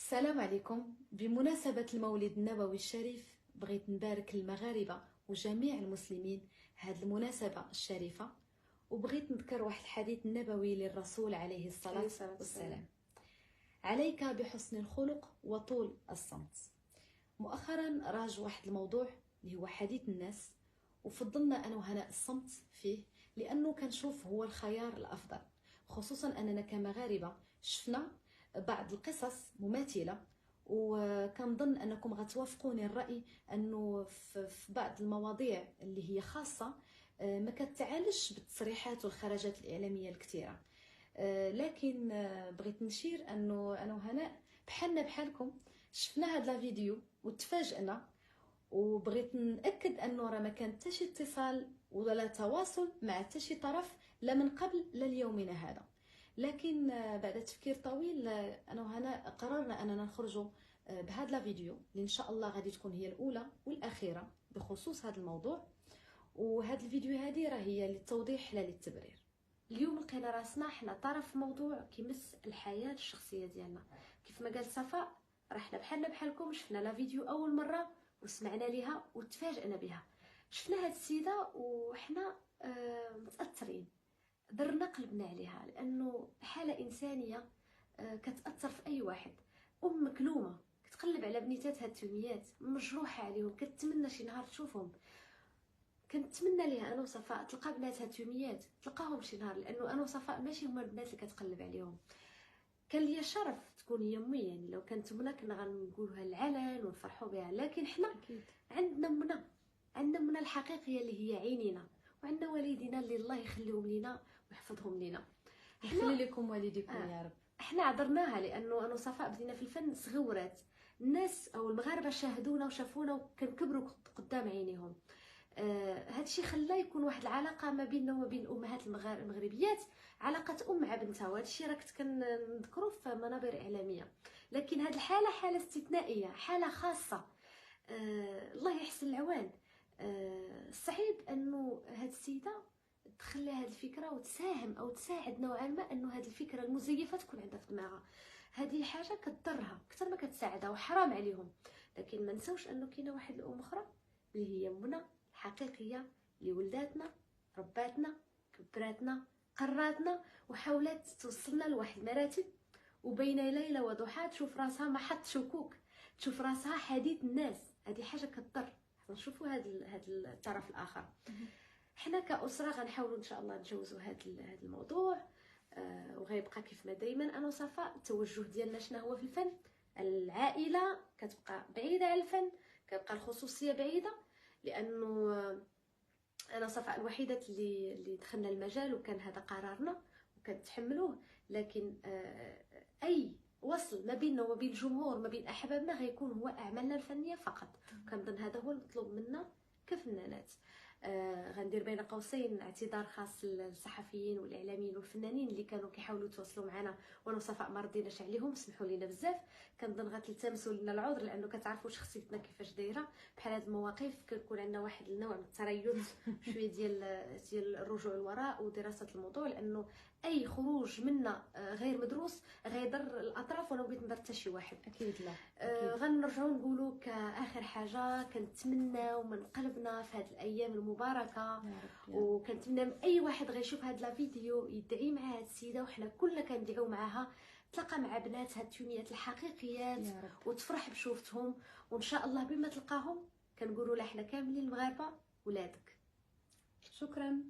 السلام عليكم. بمناسبة المولد النبوي الشريف بغيت نبارك المغاربة وجميع المسلمين هذه المناسبة الشريفة، وبغيت نذكر واحد الحديث النبوي للرسول عليه الصلاة والسلام: عليك بحسن الخلق وطول الصمت. مؤخرا راج واحد الموضوع اللي هو حديث الناس، وفضلنا أنا وهناء الصمت فيه لأنه كنشوف هو الخيار الأفضل، خصوصا أننا كمغاربة شفنا بعض القصص مماثلة، وكنظن أنكم غتوافقوني الرأي أنه في بعض المواضيع اللي هي خاصة ما كتعالجش بالتصريحات والخرجات الإعلامية الكثيرة. لكن بغيت نشير أنه أنا وهناء بحالنا بحالكم شفنا هذا الفيديو وتفاجئنا، وبغيت نأكد أنه راه ما كان حتى شي اتصال ولا تواصل مع حتى شي طرف، لا من قبل لا ليومنا هذا. لكن بعد تفكير طويل انا وهنا قررنا اننا نخرجوا بهذا الفيديو اللي ان شاء الله غادي تكون هي الاولى والاخيره بخصوص هذا الموضوع. وهذا الفيديو هذه راه هي للتوضيح لا للتبرير. اليوم لقينا راسنا حنا طرف موضوع كيمس الحياه الشخصيه ديالنا. كيف ما قال صفاء، راه حنا بحالنا بحالكم شفنا لا فيديو اول مره وسمعنا ليها وتفاجئنا بها. شفنا هاد السيده وحنا متاثرين، درنا قلبنا عليها لانه حاله انسانيه كتاثر في اي واحد. مكلومه كتقلب على بنيتاتها التوميات مجروحه عليهم، كتمنى شي نهار تشوفهم. كنتمنى ليها انا وصفاء تلقى بناتها التوميات، تلقاهم شي نهار، لانه انا وصفاء ماشي هما البنات اللي كتقلب عليهم. كان ليا الشرف تكون هي امي، يعني لو كانت منا كنا غنقولوها العلن ونفرحوا بها، لكن حنا عندنا منا الحقيقيه اللي هي عينينا، وعندنا والدينا اللي الله يخليهم لينا ويحفظهم لينا. يخلي لكم والديكم يا رب. احنا عذرناها لانه انا وصفاء بدينا في الفن صغورات، الناس او المغاربه شاهدونا وشافونا وكنكبروا قدام عينيهم. هذا الشيء خلى يكون واحد العلاقه ما بيننا وما بين امهات المغربيات، علاقه ام مع بنتها، وهذا الشيء راه كنت كنذكروه في منابر اعلاميه. لكن هذه الحاله حاله استثنائيه، حاله خاصه. الله يحسن العوان. الصعيب انه هذه السيده تخلي هذه الفكره وتساهم او تساعد نوعا ما انه هذه الفكره المزيفه تكون عندها في دماغها. هذه حاجه كتضرها اكثر ما كتساعدها، وحرام عليهم. لكن ما نساوش انه كاينه واحد الام اخرى اللي هي امنا الحقيقيه، اللي ولداتنا، رباتنا، كبراتنا، قراتنا، وحاولت توصلنا لواحد المراتب، وبين ليله وضحى تشوف راسها محط شكوك، تشوف راسها حديث الناس. هذه حاجه كتضر. نشوفوا هذا الطرف الاخر. حنا كأسرة غنحاولوا ان شاء الله نتجاوزوا هذا الموضوع. وغيبقى كيف ما دائما انا وصفاء التوجه ديالنا شنو هو في الفن. العائله كتبقى بعيده على الفن، كتبقى الخصوصيه بعيده، لانه انا وصفاء الوحيده اللي دخلنا المجال وكان هذا قرارنا وكنتحملوه. لكن اي وصل ما بيننا وما بين الجمهور، ما بين احبابنا، غيكون هو اعمالنا الفنيه فقط. كنظن هذا هو المطلوب منا كفنانات. غندير بين قوسين اعتذار خاص للصحفيين والاعلاميين والفنانين اللي كانوا كيحاولوا يتواصلوا معنا وانا وصفاء ما رديناش عليهم، سمحوا لينا بزاف. كنظن غتلتمسوا لنا العذر لانه كتعرفوا شخصيتنا كيفاش دايره. بحال هاد المواقف كنكون عندنا واحد النوع من التريث، شويه ديال الرجوع للوراء ودراسه الموضوع، لانه اي خروج منا غير مدروس غيضر الاطراف، وانا بغيت نضر حتى شي واحد. اكيد لا. غنرجعوا نقولوا كاخر حاجه كنتمناو من قلبنا في هذه الايام المباركه، وكنتمنى من اي واحد غيشوف هذا الفيديو يدعي مع هذه السيده، وحنا كلنا كندعيو معها تلقى مع بناتها التوميات الحقيقيات وتفرح بشوفتهم. وان شاء الله بما تلقاهم كنقولوا لها حنا كاملين المغاربه ولادك. شكرا.